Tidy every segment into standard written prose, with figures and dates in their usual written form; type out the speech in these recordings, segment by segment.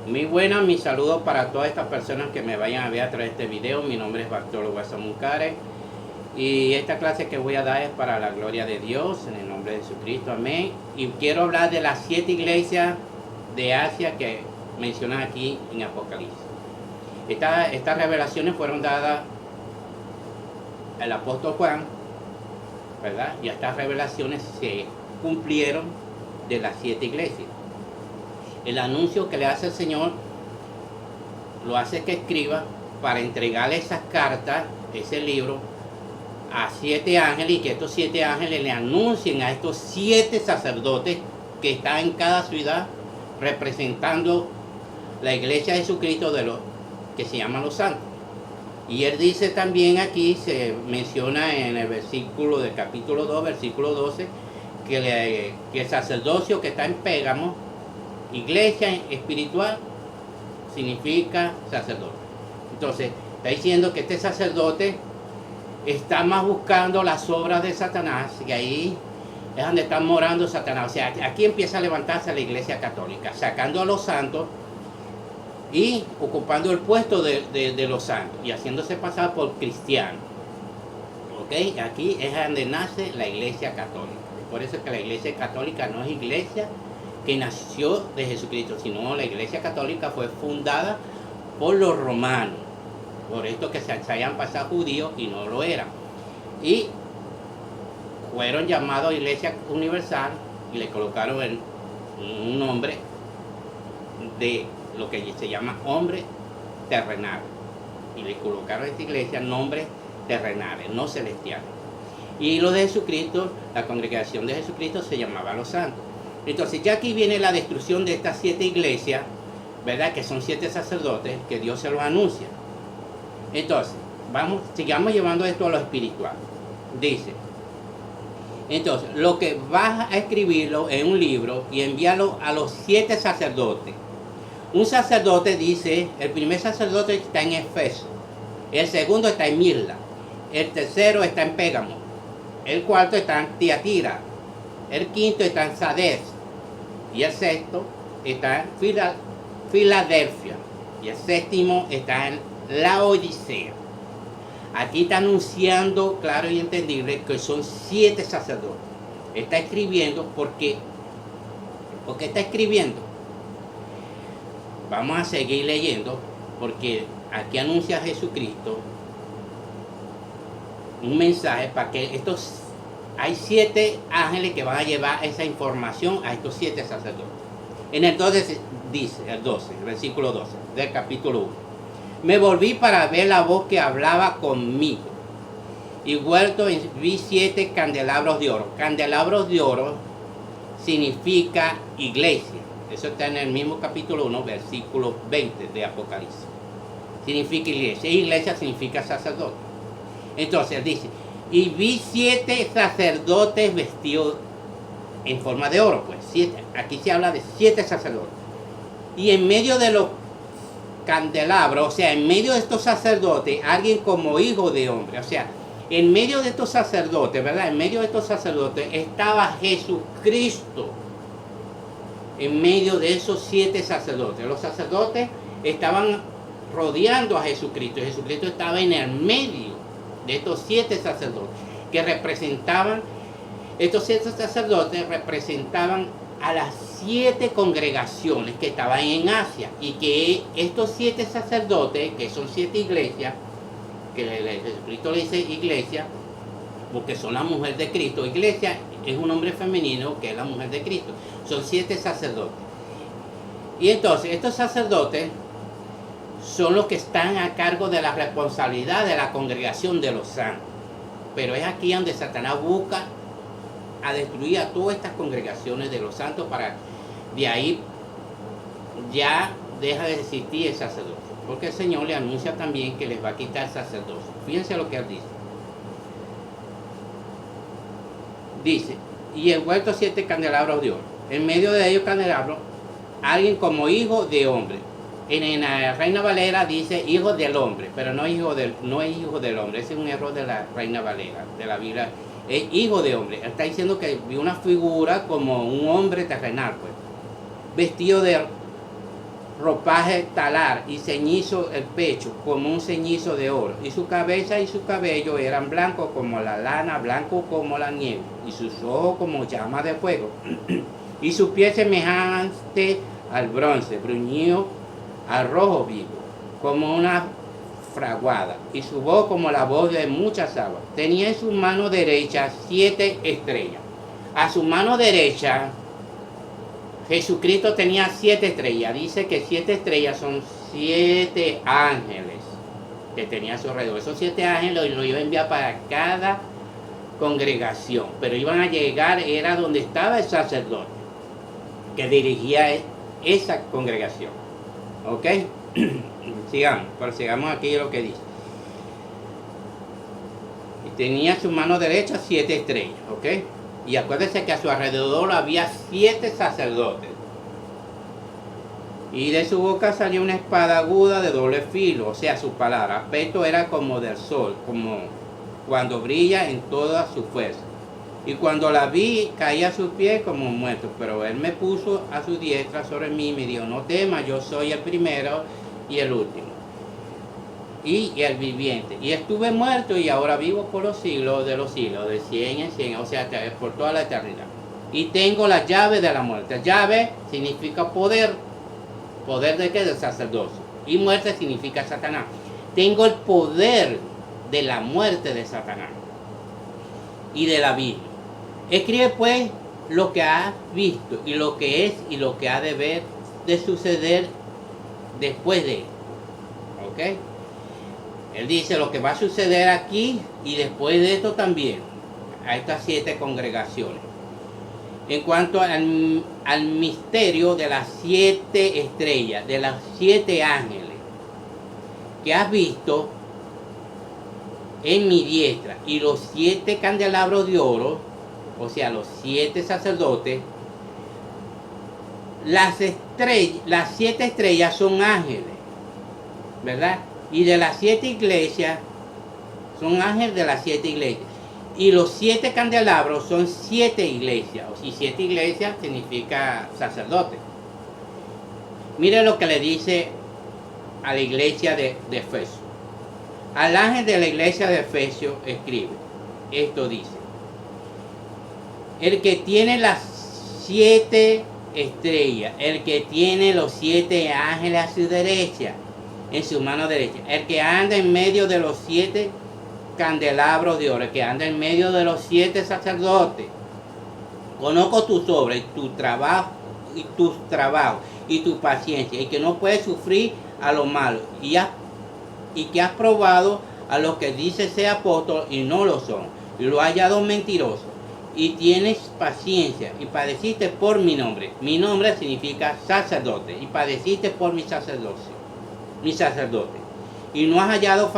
Muy buenas, mis saludos para todas estas personas que me vayan a ver a través de este video. Mi nombre es Bartolo Guasamuncare y esta clase que voy a dar es para la gloria de Dios, en el nombre de Jesucristo, amén. Y quiero hablar de las 7 iglesias de Asia que mencionan aquí en Apocalipsis. Estas revelaciones fueron dadas al apóstol Juan, ¿verdad? Y estas revelaciones se cumplieron de las 7 iglesias. El anuncio que le hace el Señor lo hace que escriba para entregarle esas cartas, ese libro, a 7 ángeles, y que estos 7 ángeles le anuncien a estos 7 sacerdotes que están en cada ciudad representando la iglesia de Jesucristo, de los que se llaman los santos. Y él dice también aquí, se menciona en el versículo del capítulo 2, versículo 12, que el sacerdocio que está en Pérgamo, iglesia espiritual, significa sacerdote. Entonces, está diciendo que este sacerdote está más buscando las obras de Satanás, y ahí es donde está morando Satanás. O sea, aquí empieza a levantarse la iglesia católica, sacando a los santos y ocupando el puesto de los santos y haciéndose pasar por cristianos. ¿Ok? Aquí es donde nace la iglesia católica. Por eso es que la iglesia católica no es iglesia que nació de Jesucristo, sino la iglesia católica fue fundada por los romanos, por esto que se hayan pasado judíos y no lo eran, y fueron llamados iglesia universal y le colocaron un nombre de lo que se llama hombre terrenal, y le colocaron a esta iglesia nombres terrenales, no celestiales. Y los de Jesucristo, la congregación de Jesucristo, se llamaba los santos. Entonces ya aquí viene la destrucción de estas 7 iglesias, ¿verdad? Que son 7 sacerdotes que Dios se los anuncia. Entonces, sigamos llevando esto a lo espiritual. Dice, entonces, lo que vas a escribirlo en un libro y enviarlo a los 7 sacerdotes. Un sacerdote dice, el primer sacerdote está en Efeso, el segundo está en Mirla, el tercero está en Pérgamo, el cuarto está en Tiatira, el quinto está en Sardis, y el sexto está en Filadelfia, y el séptimo está en Laodicea. Aquí está anunciando claro y entendible que son 7 sacerdotes. Está escribiendo porque está escribiendo. Vamos a seguir leyendo porque aquí anuncia a Jesucristo un mensaje para que hay 7 ángeles que van a llevar esa información a estos 7 sacerdotes. En el 12 dice, el versículo 12 del capítulo 1. Me volví para ver la voz que hablaba conmigo, y vuelto vi 7 candelabros de oro. Candelabros de oro significa iglesia. Eso está en el mismo capítulo 1, versículo 20 de Apocalipsis. Significa iglesia. Y iglesia significa sacerdote. Entonces dice, y vi 7 sacerdotes vestidos en forma de oro. Pues 7, aquí se habla de 7 sacerdotes. Y en medio de los candelabros, o sea, en medio de estos sacerdotes, alguien como hijo de hombre. O sea, en medio de estos sacerdotes, ¿verdad? En medio de estos sacerdotes estaba Jesucristo. En medio de esos 7 sacerdotes. Los sacerdotes estaban rodeando a Jesucristo. Y Jesucristo estaba en el medio de estos 7 sacerdotes que representaban, estos 7 sacerdotes representaban a las 7 congregaciones que estaban en Asia, y que estos 7 sacerdotes, que son 7 iglesias, que Jesucristo le dice iglesia, porque son la mujer de Cristo. Iglesia es un hombre femenino que es la mujer de Cristo. Son 7 sacerdotes. Y entonces estos sacerdotes son los que están a cargo de la responsabilidad de la congregación de los santos. Pero es aquí donde Satanás busca a destruir a todas estas congregaciones de los santos, para de ahí ya deja de existir el sacerdocio. Porque el Señor le anuncia también que les va a quitar el sacerdocio. Fíjense lo que él dice. Dice, y envuelto 7 candelabros de oro. En medio de ellos candelabros, alguien como hijo de hombre. En la Reina Valera dice hijo del hombre, pero no es hijo del hombre. Ese es un error de la Reina Valera, de la Biblia. Es hijo de hombre. Está diciendo que vio una figura como un hombre terrenal, pues, vestido de ropaje talar y ceñizo el pecho como un ceñizo de oro, y su cabeza y su cabello eran blancos como la lana, blanco como la nieve, y sus ojos como llamas de fuego, y sus pies semejante al bronce, bruñido al rojo vivo, como una fraguada, y su voz como la voz de muchas aguas. Tenía en su mano derecha 7 estrellas. A su mano derecha Jesucristo tenía 7 estrellas. Dice que 7 estrellas son 7 ángeles que tenía a su alrededor. Esos 7 ángeles los iba a enviar para cada congregación, pero iban a llegar, era donde estaba el sacerdote que dirigía esa congregación. ¿Ok? Sigamos aquí lo que dice. Y tenía en su mano derecha 7 estrellas. ¿Ok? Y acuérdense que a su alrededor había 7 sacerdotes. Y de su boca salió una espada aguda de doble filo, o sea, su palabra. Aspecto era como del sol, como cuando brilla en toda su fuerza. Y cuando la vi, caí a sus pies como muerto. Pero él me puso a su diestra sobre mí y me dijo: no temas, yo soy el primero y el último, y el viviente. Y estuve muerto y ahora vivo por los siglos de los siglos, de 100 en 100, o sea, por toda la eternidad. Y tengo la llave de la muerte. Llave significa poder. ¿Poder de qué? Del sacerdocio. Y muerte significa Satanás. Tengo el poder de la muerte de Satanás y de la vida. Escribe pues lo que has visto y lo que es y lo que ha de ver de suceder después de él. ¿Ok? Él dice lo que va a suceder aquí y después de esto también, a estas 7 congregaciones. En cuanto al misterio de las 7 estrellas, de los 7 ángeles que has visto en mi diestra, y los 7 candelabros de oro, o sea, los 7 sacerdotes, las 7 estrellas son ángeles, ¿verdad? Y de las 7 iglesias, son ángeles de las 7 iglesias. Y los 7 candelabros son 7 iglesias. Y 7 iglesias significa sacerdote. Mire lo que le dice a la iglesia de Efesios. Al ángel de la iglesia de Efesios escribe. Esto dice: el que tiene las 7 estrellas, el que tiene los 7 ángeles a su derecha, en su mano derecha, el que anda en medio de los 7 candelabros de oro, el que anda en medio de los 7 sacerdotes. Conozco tus obras y tu trabajo y tu paciencia, y que no puedes sufrir a los malos, y que has probado a los que dicen ser apóstoles y no lo son, y lo has hallado mentiroso, y tienes paciencia y padeciste por mi nombre. Mi nombre significa sacerdote, y padeciste por mi sacerdote, y no has hallado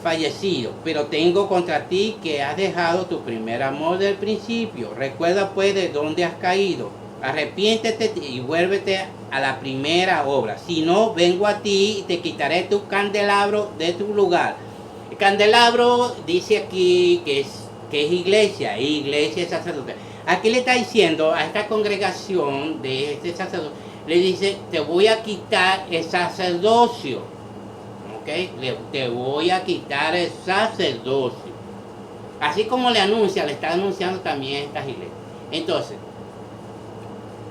fallecido, pero tengo contra ti que has dejado tu primer amor del principio. Recuerda pues de dónde has caído, arrepiéntete y vuélvete a la primera obra. Si no, vengo a ti y te quitaré tu candelabro de tu lugar. El candelabro dice aquí que es iglesia, y iglesia es sacerdote. Aquí le está diciendo a esta congregación de este sacerdote, le dice: te voy a quitar el sacerdocio. ¿Okay? Te voy a quitar el sacerdocio. Así como le está anunciando también estas iglesias. Entonces,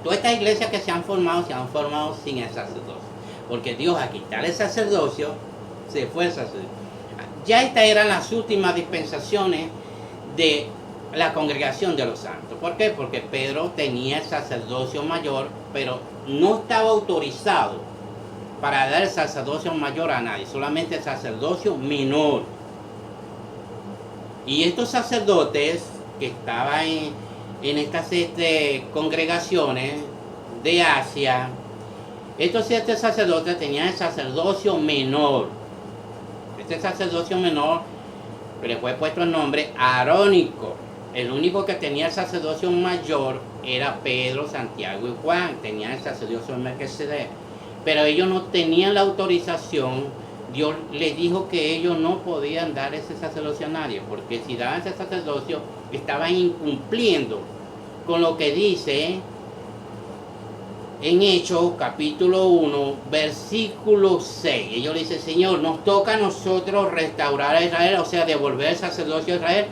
todas estas iglesias que se han formado sin el sacerdocio. Porque Dios, a quitar el sacerdocio, se fue el sacerdocio. Ya estas eran las últimas dispensaciones de la congregación de los santos. ¿Por qué? Porque Pedro tenía el sacerdocio mayor, pero no estaba autorizado para dar el sacerdocio mayor a nadie, solamente el sacerdocio menor. Y estos sacerdotes que estaban en estas 7 congregaciones de Asia, estos 7 sacerdotes tenían el sacerdocio menor. Este sacerdocio menor le fue puesto el nombre arónico. El único que tenía el sacerdocio mayor era Pedro, Santiago y Juan. Tenían el sacerdocio de Melquisedec. Pero ellos no tenían la autorización. Dios les dijo que ellos no podían dar ese sacerdocio a nadie, porque si daban ese sacerdocio estaban incumpliendo con lo que dice en Hechos capítulo 1, versículo 6. Ellos le dicen, Señor, nos toca a nosotros restaurar a Israel, o sea, devolver el sacerdocio a Israel.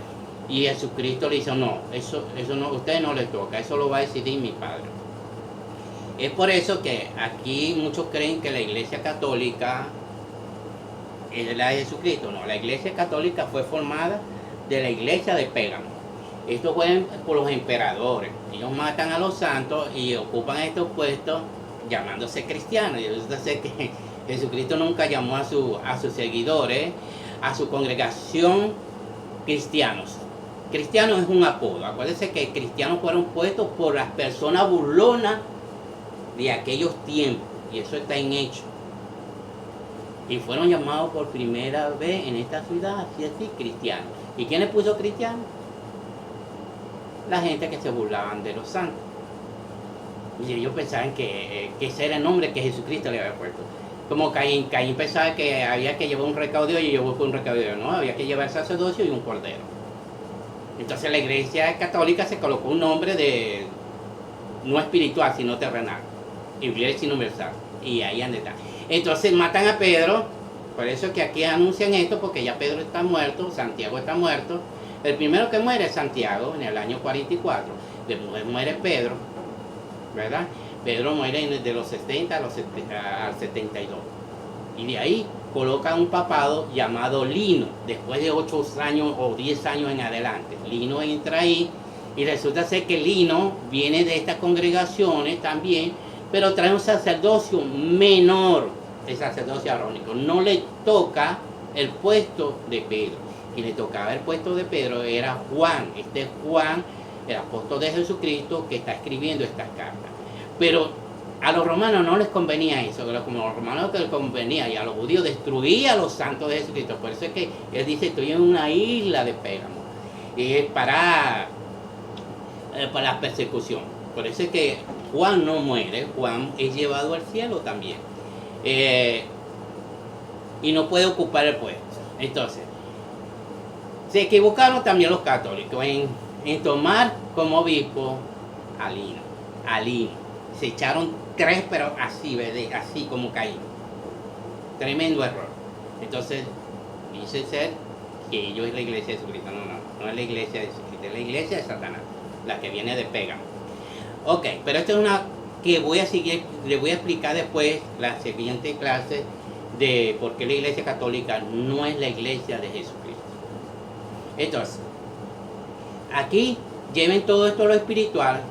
Y Jesucristo le dice, no, eso no, a ustedes no les toca, eso lo va a decidir mi Padre. Es por eso que aquí muchos creen que la Iglesia Católica es la de Jesucristo. No, la Iglesia Católica fue formada de la Iglesia de Pérgamo. Esto fue por los emperadores. Ellos matan a los santos y ocupan estos puestos llamándose cristianos. Y resulta ser que Jesucristo nunca llamó a sus seguidores, a su congregación, cristianos. Cristiano es un apodo. Acuérdense que cristianos fueron puestos por las personas burlonas de aquellos tiempos. Y eso está en Hechos. Y fueron llamados por primera vez en esta ciudad, así, cristianos. ¿Y quién les puso cristianos? La gente que se burlaban de los santos. Y ellos pensaban que ese era el nombre que Jesucristo le había puesto. Como Caín pensaba que había que llevar un recaudo y llevó un recaudo. No, había que llevar sacerdocio y un cordero. Entonces la Iglesia Católica se colocó un nombre de no espiritual, sino terrenal. Iglesia universal. Y ahí anda está. Entonces matan a Pedro. Por eso que aquí anuncian esto, porque ya Pedro está muerto, Santiago está muerto. El primero que muere es Santiago en el año 44. Después muere Pedro, ¿verdad? Pedro muere de los 60 al 72. Y de ahí coloca un papado llamado Lino, después de 8 años o 10 años en adelante. Lino entra ahí y resulta ser que Lino viene de estas congregaciones también, pero trae un sacerdocio menor, el sacerdocio arónico. No le toca el puesto de Pedro. Y le tocaba el puesto de Pedro, era Juan. Este es Juan, el apóstol de Jesucristo, que está escribiendo estas cartas. Pero a los romanos no les convenía eso, como a los romanos que les convenía, y a los judíos destruía a los santos de Jesucristo. Por eso es que él dice, estoy en una isla de Pérgamo. Y es para la persecución. Por eso es que Juan no muere, Juan es llevado al cielo también. Y no puede ocupar el puesto. Entonces, se equivocaron también los católicos en tomar como obispo a Lino. Se echaron 3, pero así, así como Caín. Tremendo error. Entonces, dice ser que ellos es la iglesia de Jesucristo. No es la iglesia de Jesucristo, es la iglesia de Satanás, la que viene de Pérgamo. Ok, pero esto es una que le voy a explicar después la siguiente clase de por qué la iglesia católica no es la iglesia de Jesucristo. Entonces, aquí lleven todo esto a lo espiritual.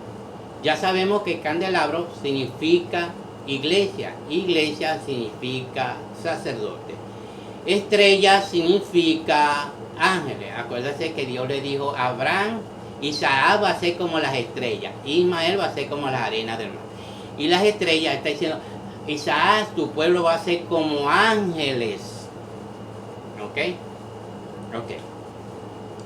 Ya sabemos que candelabro significa iglesia. Iglesia significa sacerdote. Estrella significa ángeles. Acuérdense que Dios le dijo a Abraham, Isaac va a ser como las estrellas, Ismael va a ser como las arenas del mar. Y las estrellas, está diciendo, Isaac, tu pueblo va a ser como ángeles. ¿Ok?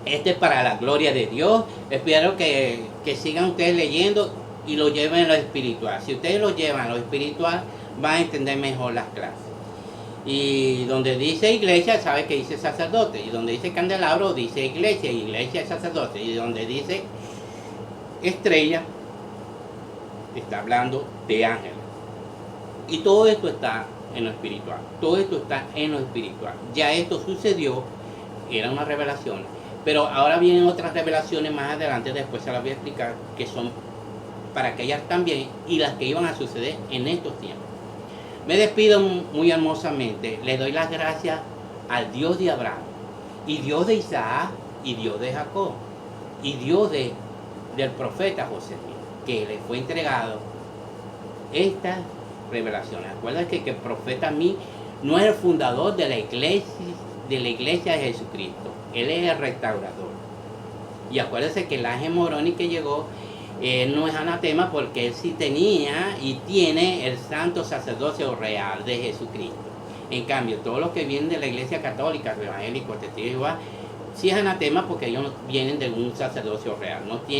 Este es para la gloria de Dios. Espero que sigan ustedes leyendo y lo lleven a lo espiritual. Si ustedes lo llevan a lo espiritual, van a entender mejor las clases. Y donde dice iglesia, sabe que dice sacerdote. Y donde dice candelabro, dice iglesia. Iglesia es sacerdote. Y donde dice estrella, está hablando de ángeles. Y todo esto está en lo espiritual. Todo esto está en lo espiritual. Ya esto sucedió, era una revelación. Pero ahora vienen otras revelaciones más adelante, después se las voy a explicar, que son para aquellas también y las que iban a suceder en estos tiempos. Me despido muy hermosamente. Le doy las gracias al Dios de Abraham, y Dios de Isaac, y Dios de Jacob, y Dios del profeta José, que le fue entregado estas revelaciones. Acuérdense que el profeta a mí no es el fundador de la iglesia de Jesucristo. Él es el restaurador. Y acuérdense que el ángel Moroni que llegó, no es anatema, porque él sí tenía y tiene el santo sacerdocio real de Jesucristo. En cambio, todos los que vienen de la iglesia católica, evangélico, testigo de Jehová, sí es anatema, porque ellos no vienen de un sacerdocio real, no tienen